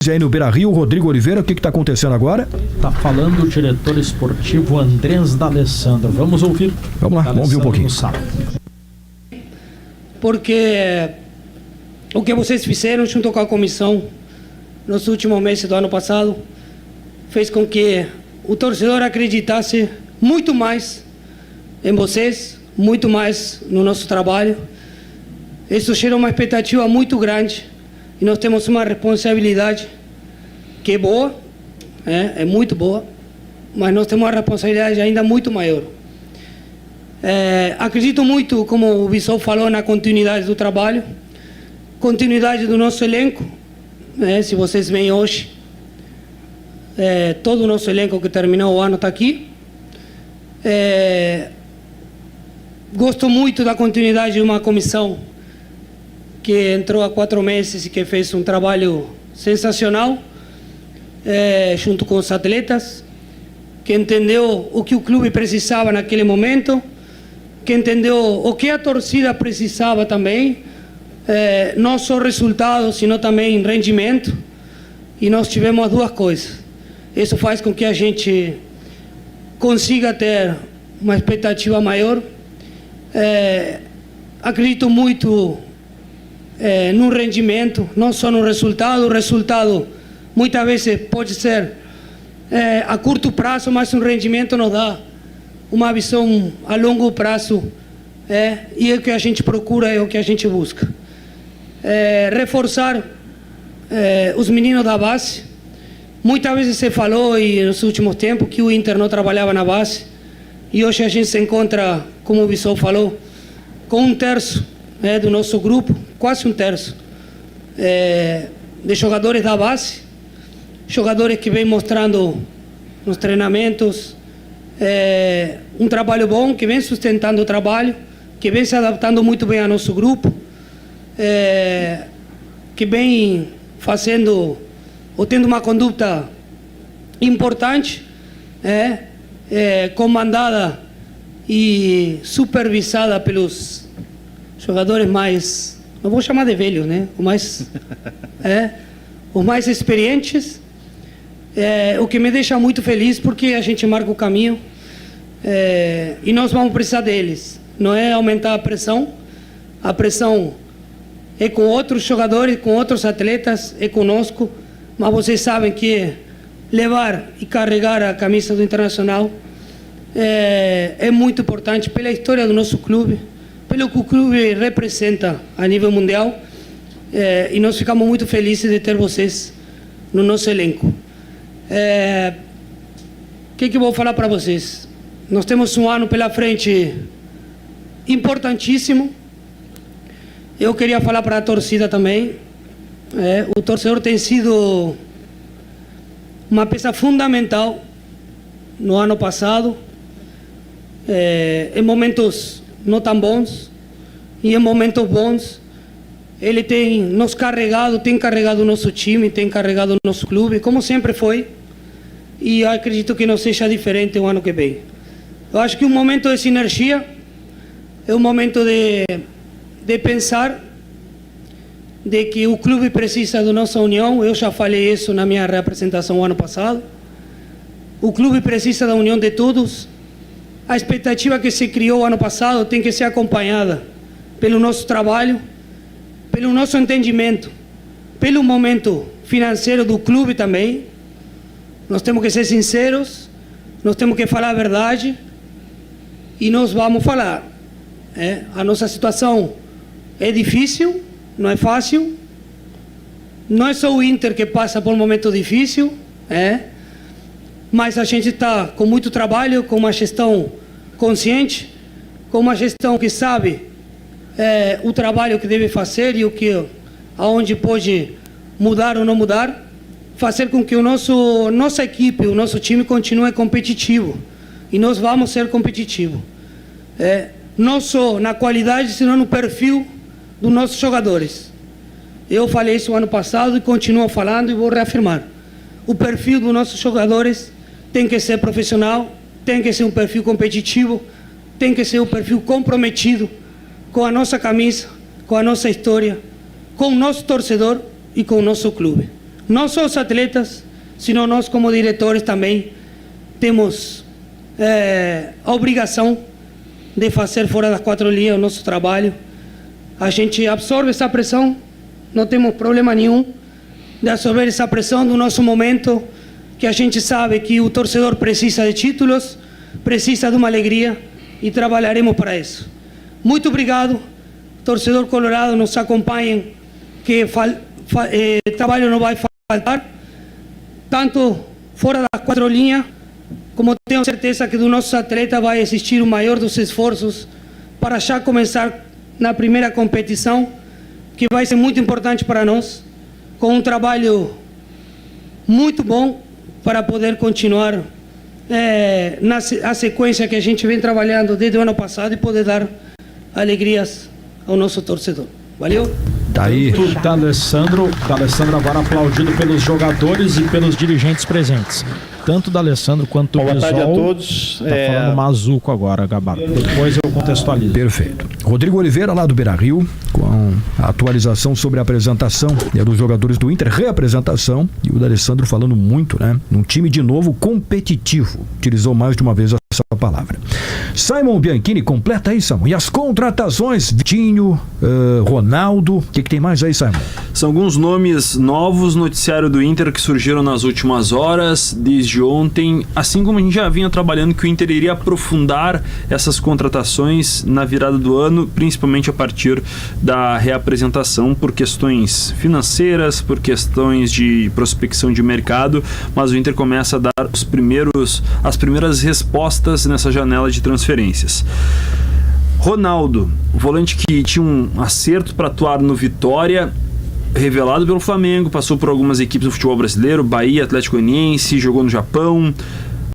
aí no Beira-Rio, Rodrigo Oliveira, o que está acontecendo agora? Está falando o diretor esportivo Andrés D'Alessandro. Vamos ouvir. Vamos lá, vamos ouvir um pouquinho. Porque o que vocês fizeram junto com a comissão nos últimos meses do ano passado fez com que o torcedor acreditasse muito mais em vocês, muito mais no nosso trabalho. Isso gera uma expectativa muito grande e nós temos uma responsabilidade que é boa, é muito boa, mas nós temos uma responsabilidade ainda muito maior. Acredito muito, como o Bissol falou, na continuidade do trabalho, continuidade do nosso elenco. Se vocês veem hoje, todo o nosso elenco que terminou o ano está aqui. Gosto muito da continuidade de uma comissão que entrou há 4 meses e que fez um trabalho sensacional, junto com os atletas, que entendeu o que o clube precisava naquele momento, que entendeu o que a torcida precisava também, não só resultados, sino também rendimento, e nós tivemos as duas coisas. Isso faz com que a gente consiga ter uma expectativa maior. Acredito muito no rendimento, não só no resultado. O resultado muitas vezes pode ser a curto prazo, mas o rendimento nos dá uma visão a longo prazo, e é o que a gente procura, é o que a gente busca. Reforçar os meninos da base. Muitas vezes se falou, e nos últimos tempos, que o Inter não trabalhava na base, e hoje a gente se encontra, como o Bissol falou, com 1/3 do nosso grupo, quase 1/3 de jogadores da base, jogadores que vêm mostrando nos treinamentos um trabalho bom, que vem sustentando o trabalho, que vem se adaptando muito bem ao nosso grupo, que vem fazendo ou tendo uma conduta importante, comandada e supervisada pelos jogadores mais, não vou chamar de velhos, os mais experientes, o que me deixa muito feliz, porque a gente marca o caminho, e nós vamos precisar deles. Não é aumentar a pressão é com outros jogadores, com outros atletas, é conosco, mas vocês sabem que levar e carregar a camisa do Internacional é muito importante pela história do nosso clube, pelo que o clube representa a nível mundial, e nós ficamos muito felizes de ter vocês no nosso elenco. O que eu vou falar para vocês? Nós temos um ano pela frente importantíssimo. Eu queria falar para a torcida também. O torcedor tem sido uma peça fundamental no ano passado, em momentos não tão bons e em momentos bons. Ele tem nos carregado, tem carregado o nosso time, tem carregado o nosso clube, como sempre foi, e eu acredito que não seja diferente o ano que vem. Eu acho que um momento de sinergia, é um momento de pensar de que o clube precisa da nossa união. Eu já falei isso na minha reapresentação o ano passado. O clube precisa da união de todos. A expectativa que se criou ano passado tem que ser acompanhada pelo nosso trabalho, pelo nosso entendimento, pelo momento financeiro do clube também. Nós temos que ser sinceros, nós temos que falar a verdade, e nós vamos falar. A nossa situação é difícil, não é fácil. Não é só o Inter que passa por um momento difícil, mas a gente está com muito trabalho, com uma gestão consciente, com uma gestão que sabe o trabalho que deve fazer e aonde pode mudar ou não mudar, fazer com que nossa equipe, o nosso time continue competitivo, e nós vamos ser competitivos, não só na qualidade, senão no perfil dos nossos jogadores. Eu falei isso ano passado e continuo falando e vou reafirmar. O perfil dos nossos jogadores tem que ser profissional, tem que ser um perfil competitivo, tem que ser um perfil comprometido com a nossa camisa, com a nossa história, com o nosso torcedor e com o nosso clube. não só os atletas, sino nós como diretores também temos a obrigação de fazer fora das 4 linhas o nosso trabalho. A gente absorve essa pressão, não temos problema nenhum de absorver essa pressão do nosso momento, que a gente sabe que o torcedor precisa de títulos, precisa de uma alegria, e trabalharemos para isso. Muito obrigado, torcedor colorado, nos acompanhem, que trabalho não vai faltar, tanto fora das 4 linhas, como tenho certeza que do nosso atleta vai existir o maior dos esforços para já começar na primeira competição, que vai ser muito importante para nós, com um trabalho muito bom para poder continuar a sequência que a gente vem trabalhando desde o ano passado e poder dar alegrias ao nosso torcedor. Valeu? Tá aí. O D'Alessandro agora aplaudido pelos jogadores e pelos dirigentes presentes. Tanto o D'Alessandro quanto o Bisol. Boa tarde a todos. Tá falando Mazuco agora, Gabardo. Depois eu contextualizo. Perfeito. Rodrigo Oliveira, lá do Beira-Rio, com a atualização sobre a apresentação dos jogadores do Inter, reapresentação, e o D'Alessandro falando muito, né? Num time de novo competitivo. Utilizou mais de uma vez essa palavra. Simon Bianchini, completa aí, Simon. E as contratações? Vitinho, Ronaldo, o que tem mais aí, Simon? São alguns nomes novos no noticiário do Inter que surgiram nas últimas horas, desde ontem, assim como a gente já vinha trabalhando que o Inter iria aprofundar essas contratações na virada do ano, principalmente a partir da reapresentação, por questões financeiras, por questões de prospecção de mercado, mas o Inter começa a dar as primeiras respostas nessa janela de transferências. Ronaldo, volante que tinha um acerto para atuar no Vitória, revelado pelo Flamengo, passou por algumas equipes do futebol brasileiro, Bahia, Atlético Goianiense, jogou no Japão,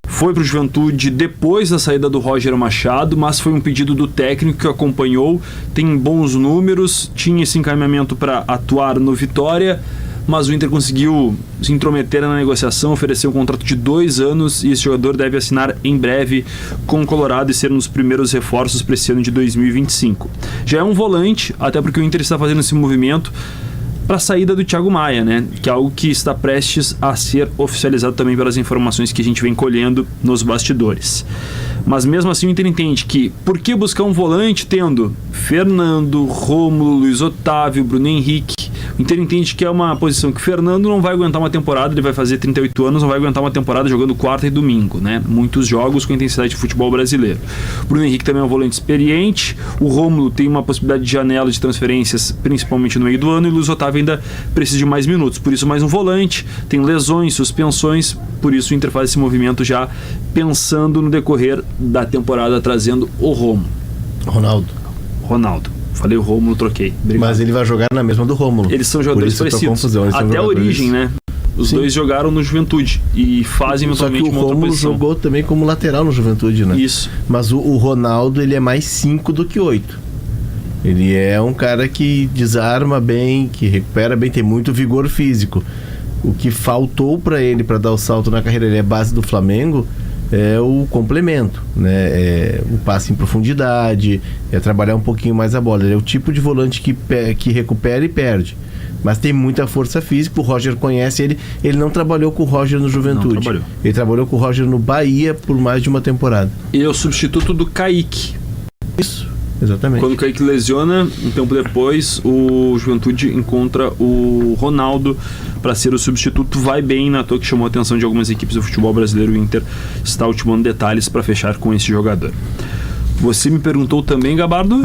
foi para o Juventude depois da saída do Roger Machado, mas foi um pedido do técnico que acompanhou, tem bons números, tinha esse encaminhamento para atuar no Vitória, mas o Inter conseguiu se intrometer na negociação, ofereceu um contrato de 2 anos e esse jogador deve assinar em breve com o Colorado e ser um dos primeiros reforços para esse ano de 2025. Já é um volante, até porque o Inter está fazendo esse movimento para a saída do Thiago Maia, né? Que é algo que está prestes a ser oficializado também pelas informações que a gente vem colhendo nos bastidores. Mas mesmo assim o Inter entende que por que buscar um volante tendo Fernando, Rômulo, Luiz Otávio, Bruno Henrique? O Inter entende que é uma posição que o Fernando não vai aguentar uma temporada, ele vai fazer 38 anos, não vai aguentar uma temporada jogando quarta e domingo, né? Muitos jogos com intensidade de futebol brasileiro. O Bruno Henrique também é um volante experiente, o Rômulo tem uma possibilidade de janela de transferências, principalmente no meio do ano, e o Luiz Otávio ainda precisa de mais minutos, por isso mais um volante, tem lesões, suspensões, por isso o Inter faz esse movimento já pensando no decorrer da temporada, trazendo o Ronaldo. Falei o Rômulo, troquei. Obrigado. Mas ele vai jogar na mesma do Rômulo. Eles são jogadores parecidos. Até a origem, né? Os dois jogaram no Juventude e fazem eventualmente uma outra posição. Só que o Rômulo jogou também como lateral no Juventude, né? Isso. Mas o Ronaldo, ele é mais 5 do que 8. Ele é um cara que desarma bem, que recupera bem, tem muito vigor físico. O que faltou para ele para dar o salto na carreira, ele é base do Flamengo, é o complemento, né? É o passe em profundidade, é trabalhar um pouquinho mais a bola. Ele é o tipo de volante que recupera e perde, mas tem muita força física. O Roger conhece ele. Ele não trabalhou com o Roger no Juventude, ele trabalhou com o Roger no Bahia por mais de uma temporada. Ele é o substituto do Kaique. Isso, exatamente. Quando o Kaique lesiona, um tempo depois o Juventude encontra o Ronaldo para ser o substituto. Vai bem, na toa que chamou a atenção de algumas equipes do futebol brasileiro. O Inter está ultimando detalhes para fechar com esse jogador. Você me perguntou também, Gabardo,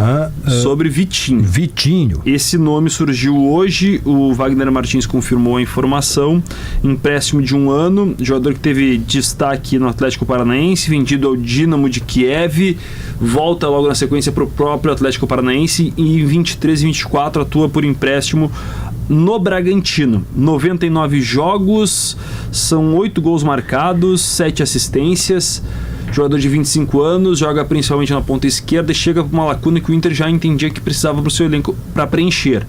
sobre Vitinho. Esse nome surgiu hoje, o Wagner Martins confirmou a informação. Empréstimo de 1 ano, jogador que teve destaque no Atlético Paranaense, vendido ao Dínamo de Kiev, volta logo na sequência para o próprio Atlético Paranaense e em 23 e 24 atua por empréstimo no Bragantino. 99 jogos, são 8 gols marcados, 7 assistências. Jogador de 25 anos, joga principalmente na ponta esquerda e chega para uma lacuna que o Inter já entendia que precisava para o seu elenco para preencher.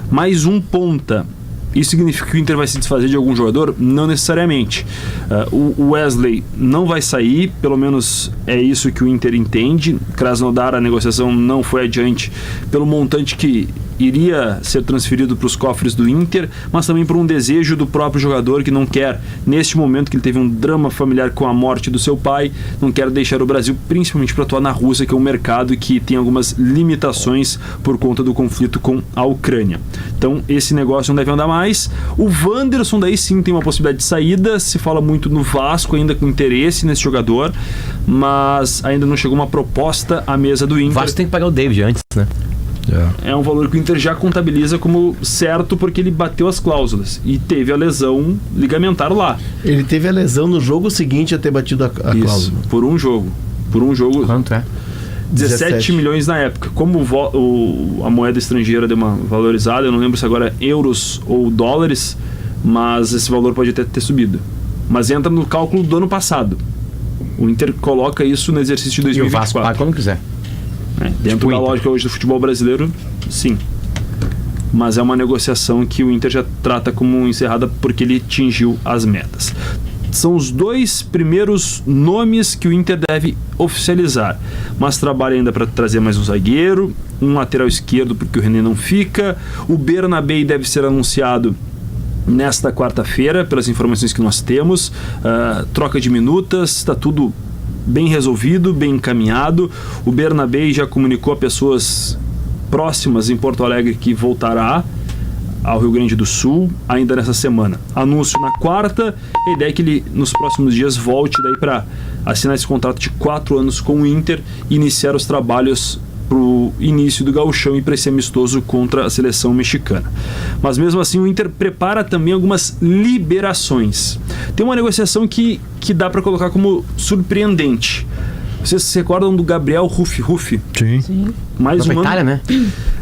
Mais um ponta. Isso significa que o Inter vai se desfazer de algum jogador? Não necessariamente. O Wesley não vai sair, pelo menos é isso que o Inter entende. Krasnodar, a negociação não foi adiante pelo montante que iria ser transferido para os cofres do Inter, mas também por um desejo do próprio jogador que não quer, neste momento que ele teve um drama familiar com a morte do seu pai, não quer deixar o Brasil, principalmente para atuar na Rússia, que é um mercado que tem algumas limitações por conta do conflito com a Ucrânia. Então esse negócio não deve andar mais. O Wanderson daí sim tem uma possibilidade de saída, se fala muito no Vasco ainda com interesse nesse jogador, mas ainda não chegou uma proposta à mesa do Inter. O Vasco tem que pagar o David antes, né? É um valor que o Inter já contabiliza como certo porque ele bateu as cláusulas e teve a lesão ligamentar lá. Ele teve a lesão no jogo seguinte a ter batido a cláusula. Por um jogo. Quanto é? 17 milhões na época. Como a moeda estrangeira deu uma valorizada, eu não lembro se agora é euros ou dólares, mas esse valor pode até ter subido. Mas entra no cálculo do ano passado. O Inter coloca isso no exercício de 2024. E o Vasco paga quando quiser. Dentro da lógica hoje do futebol brasileiro, sim. Mas é uma negociação que o Inter já trata como encerrada porque ele atingiu as metas. São os 2 primeiros nomes que o Inter deve oficializar, mas trabalha ainda para trazer mais um zagueiro, um lateral esquerdo porque o René não fica. O Bernabei deve ser anunciado nesta quarta-feira, pelas informações que nós temos. Troca de minutas, está tudo bem resolvido, bem encaminhado. O Bernabei já comunicou a pessoas próximas em Porto Alegre que voltará ao Rio Grande do Sul ainda nessa semana. Anúncio na quarta, a ideia é que ele nos próximos dias volte daí para assinar esse contrato de 4 anos com o Inter e iniciar os trabalhos para o início do gauchão e para esse amistoso contra a seleção mexicana. Mas mesmo assim o Inter prepara também algumas liberações. Tem uma negociação que dá para colocar como surpreendente. Vocês se recordam do Gabriel Ruffi? Sim. Mais um Itália, né?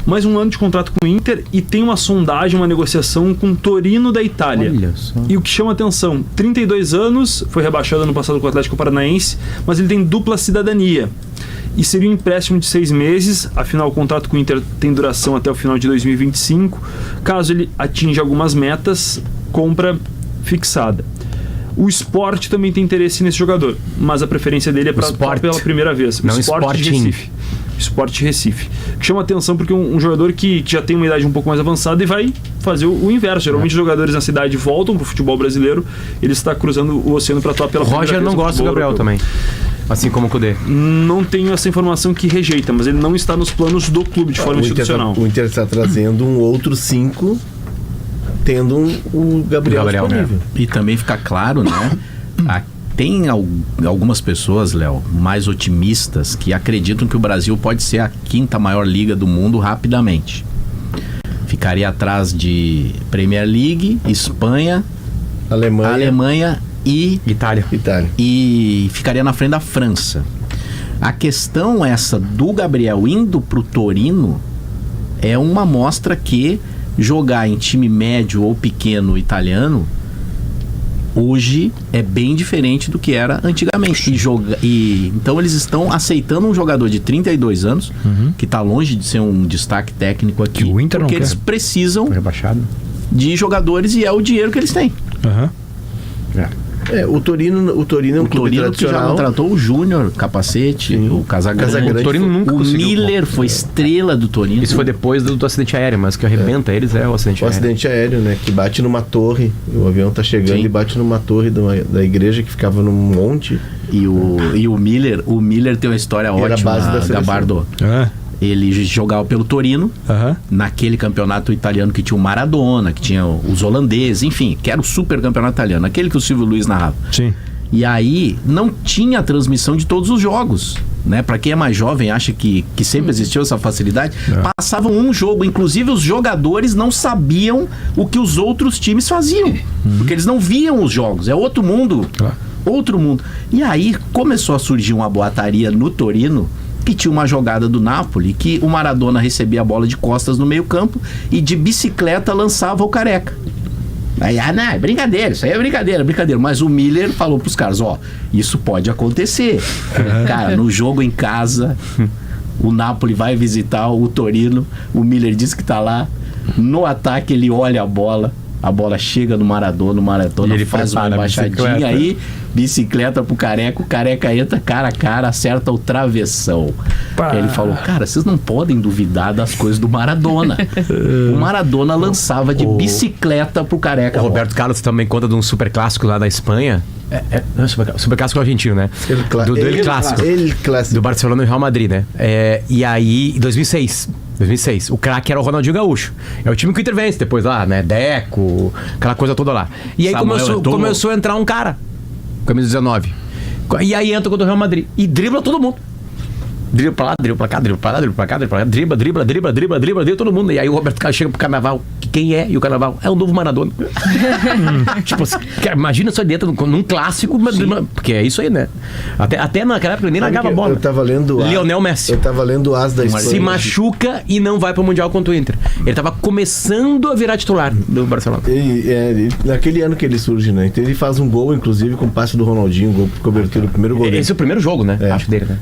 Mais um ano de contrato com o Inter e tem uma sondagem, uma negociação com o Torino da Itália. Olha só. E o que chama atenção, 32 anos, foi rebaixado ano passado com o Atlético Paranaense, mas ele tem dupla cidadania. E seria um empréstimo de 6 meses, afinal o contrato com o Inter tem duração até o final de 2025. Caso ele atinja algumas metas, compra fixada. O Sport também tem interesse nesse jogador, mas a preferência dele é para pela primeira vez. Não, o Sport de Recife. Sport Recife. Que chama atenção porque um jogador que já tem uma idade um pouco mais avançada e vai fazer o inverso. Geralmente os jogadores na cidade voltam pro futebol brasileiro, ele está cruzando o oceano para atuar pela primeira vez. O Roger não gosta do Gabriel também. Assim como o Kudê. Não tenho essa informação que rejeita, mas ele não está nos planos do clube de forma institucional. O Inter está trazendo um outro 5, tendo o Gabriel disponível. Né? E também fica claro, né? Tem algumas pessoas, Léo, mais otimistas que acreditam que o Brasil pode ser a 5ª maior liga do mundo rapidamente. Ficaria atrás de Premier League, Espanha, Alemanha e Itália. E ficaria na frente da França. A questão essa do Gabriel indo pro Torino é uma mostra que jogar em time médio ou pequeno italiano hoje é bem diferente do que era antigamente. Então eles estão aceitando um jogador de 32 anos, que está longe de ser um destaque técnico aqui, o Inter porque não eles quer. precisam Rebaixado. de jogadores e é o dinheiro que eles têm. O Torino é um clube Torino que já tradicional. contratou o Júnior, Capacete, o Casagrande. O Torino nunca O conseguiu. Miller foi estrela do Torino. Isso foi depois do acidente aéreo, mas o que arrebenta eles é o acidente O aéreo. acidente aéreo, né? Que bate numa torre. O avião tá chegando Sim. e bate numa torre da igreja que ficava num monte. E o Miller tem uma história Era a ótima base da seleção. Bardo. Ele jogava pelo Torino, naquele campeonato italiano que tinha o Maradona, que tinha os holandeses, enfim, que era o super campeonato italiano, aquele que o Silvio Luiz narrava. Sim. E aí não tinha transmissão de todos os jogos, né? Pra quem é mais jovem, acha que sempre existiu essa facilidade. Passavam um jogo, inclusive os jogadores não sabiam o que os outros times faziam, porque eles não viam os jogos. É outro mundo. Outro mundo. E aí começou a surgir uma boataria no Torino, que tinha uma jogada do Napoli, que o Maradona recebia a bola de costas no meio campo e de bicicleta lançava o Careca. Aí, não, é brincadeira, isso aí é brincadeira. Mas o Miller falou pros caras, isso pode acontecer. Cara, no jogo em casa, o Napoli vai visitar o Torino, o Miller diz que tá lá, no ataque ele olha a bola, A bola chega no Maradona, E ele faz uma prepara a embaixadinha bicicleta. aí, bicicleta pro Careca, o Careca entra cara a cara, acerta o travessão. Aí ele falou, cara, vocês não podem duvidar das coisas do Maradona. O Maradona lançava de bicicleta pro Careca. O Roberto Carlos também conta de um super clássico lá da Espanha. Não é super clássico argentino, né? Do El Clássico. El Clássico. Do Barcelona e Real Madrid, né? E aí, em 2006, o craque era o Ronaldinho Gaúcho. É o time que o Inter vence depois lá, né? Deco, aquela coisa toda lá. E aí começou a entrar um cara, camisa 19. E aí entra contra o Real Madrid e dribla todo mundo. Dribla pra lá, dribla pra cá, dribla pra lá, dribla pra cá, dribla pra cá, dribla todo mundo. E aí o Roberto Carlos chega pro Carnaval. Quem é? E o Carnaval é o novo Maradona. Tipo, imagina só dentro num clássico, porque é isso aí, né? Até naquela época ele nem largava a bola. Eu tava lendo Lionel Messi. Eu tava lendo o As da Espanha. Se machuca e não vai pro Mundial contra o Inter. Ele tava começando a virar titular do Barcelona. Naquele ano que ele surge, né? Então ele faz um gol, inclusive, com o passe do Ronaldinho, um gol por cobertura, o primeiro gol dele. Esse é o primeiro jogo, né? Acho dele, né?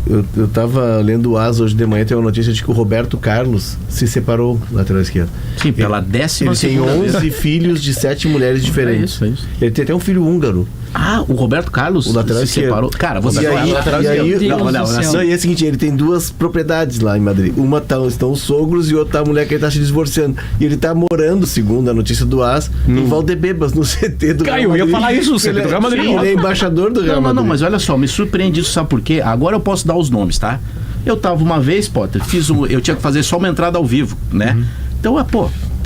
Eu tava lendo o As hoje de manhã, tem uma notícia de que o Roberto Carlos se separou, lateral esquerdo. Sim, pela 10ª Ele tem 11 filhos de 7 mulheres diferentes. É isso. Ele tem até um filho húngaro. Ah, o Roberto Carlos O lateral se esquerdo. separou. Cara, você E aí, lateral e aí, esquerdo. e é o seguinte, ele tem duas propriedades lá em Madrid. Uma estão os sogros e outra a mulher que ele tá se divorciando. E ele tá morando, segundo a notícia do As, em Valdebebas, no CT do Real Eu Madrid. ia falar isso, o CT do Real Madrid. Ele é embaixador do Real Madrid. Não, mas olha só, me surpreende isso, sabe por quê? Agora eu posso dar os nomes, tá? Eu tava uma vez, Potter, eu tinha que fazer só uma entrada ao vivo, né? Então,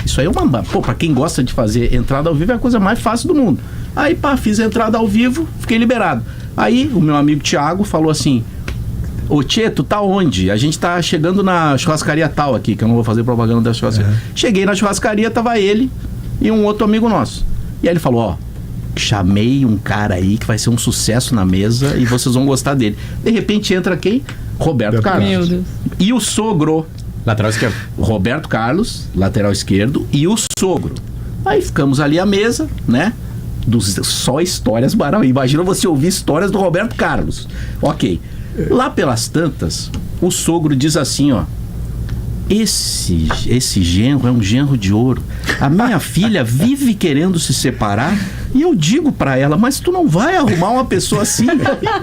isso aí é uma... Pô, pra quem gosta de fazer entrada ao vivo é a coisa mais fácil do mundo. Aí, fiz a entrada ao vivo, fiquei liberado. Aí, o meu amigo Thiago falou assim, ô Tchê, tu tá onde? A gente tá chegando na churrascaria tal aqui, que eu não vou fazer propaganda da churrascaria. Cheguei na churrascaria, tava ele e um outro amigo nosso. E aí ele falou, chamei um cara aí que vai ser um sucesso na mesa e vocês vão gostar dele. De repente entra quem? Roberto Carlos. Meu Deus. E o sogro, Lateral esquerdo. Roberto Carlos, lateral esquerdo, e o sogro. Aí ficamos ali à mesa, né? Só histórias maravilhosas. Imagina você ouvir histórias do Roberto Carlos. Ok. Lá pelas tantas, o sogro diz assim, esse genro é um genro de ouro. A minha filha vive querendo se separar e eu digo pra ela, mas tu não vai arrumar uma pessoa assim?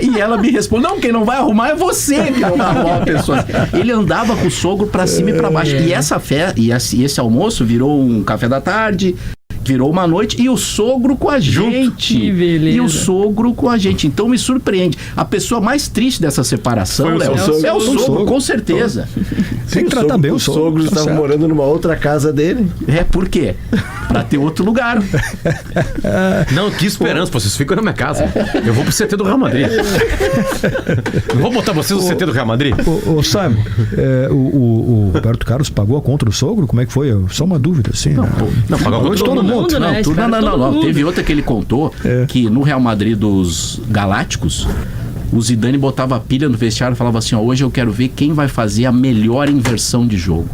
E ela me responde, não, quem não vai arrumar é você que não vai arrumar uma pessoa assim. Ele andava com o sogro pra cima e pra baixo. E essa festa, esse almoço virou um café da tarde, virou uma noite, e o sogro com a gente. Que beleza. E o sogro com a gente. Então me surpreende. A pessoa mais triste dessa separação, Foi o Léo, sogro. é o sogro, sogro. com certeza. Tem que tratar bem o Os sogro. sogros tá estavam certo. morando numa outra casa dele. Por quê? Pra ter outro lugar. Não, que esperança, vocês ficam na minha casa. Eu vou pro CT do Real Madrid. Não vou botar vocês no CT do Real Madrid? Ô Simon, o Roberto Carlos pagou a conta do sogro? Como é que foi? Só uma dúvida, assim. Não, pagou a conta de todo mundo. né? Não, Espera todo não. mundo. Teve outra que ele contou que no Real Madrid dos Galácticos, o Zidane botava a pilha no vestiário e falava assim, hoje eu quero ver quem vai fazer a melhor inversão de jogo.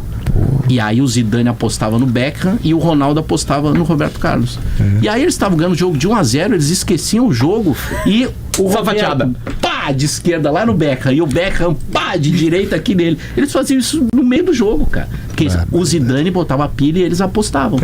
E aí o Zidane apostava no Beckham e o Ronaldo apostava no Roberto Carlos. E aí eles estavam ganhando o jogo de 1-0, eles esqueciam o jogo e o Fatiada. Roberto, de esquerda lá no Beckham e o Beckham, de direita aqui nele. Eles faziam isso no meio do jogo, cara. Porque o Zidane botava a pilha e eles apostavam.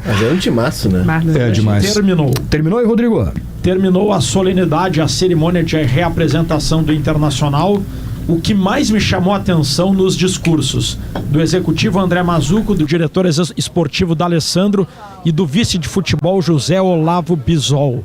Mas é um timaço, né? É demais. Terminou aí, Rodrigo? Terminou a solenidade, a cerimônia de reapresentação do Internacional. O que mais me chamou a atenção nos discursos do executivo André Mazzucco, do diretor esportivo D'Alessandro e do vice de futebol José Olavo Bisol.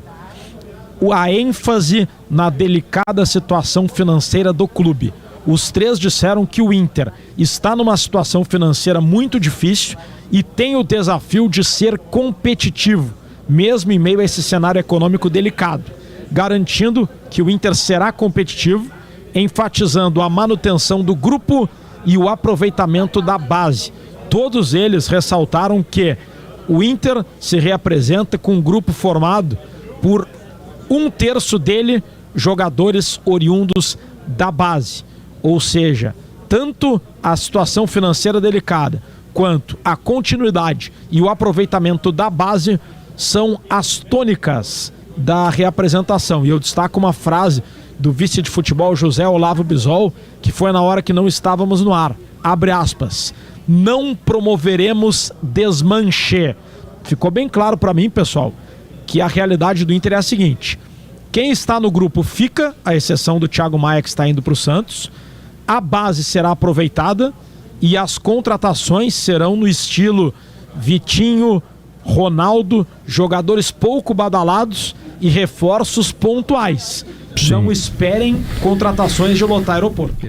A ênfase na delicada situação financeira do clube. Os três disseram que o Inter está numa situação financeira muito difícil e tem o desafio de ser competitivo, mesmo em meio a esse cenário econômico delicado, garantindo que o Inter será competitivo, enfatizando a manutenção do grupo e o aproveitamento da base. Todos eles ressaltaram que o Inter se reapresenta com um grupo formado por 1/3 dele jogadores oriundos da base. Ou seja, tanto a situação financeira delicada quanto a continuidade e o aproveitamento da base são as tônicas da reapresentação. E eu destaco uma frase do vice de futebol José Olavo Bisol, que foi na hora que não estávamos no ar. Abre aspas. não promoveremos desmanche. Ficou bem claro para mim, pessoal, que a realidade do Inter é a seguinte: quem está no grupo fica, à exceção do Thiago Maia, que está indo para o Santos. A base será aproveitada e as contratações serão no estilo Vitinho, Ronaldo, jogadores pouco badalados e reforços pontuais. Sim. Não esperem contratações de lotar aeroporto.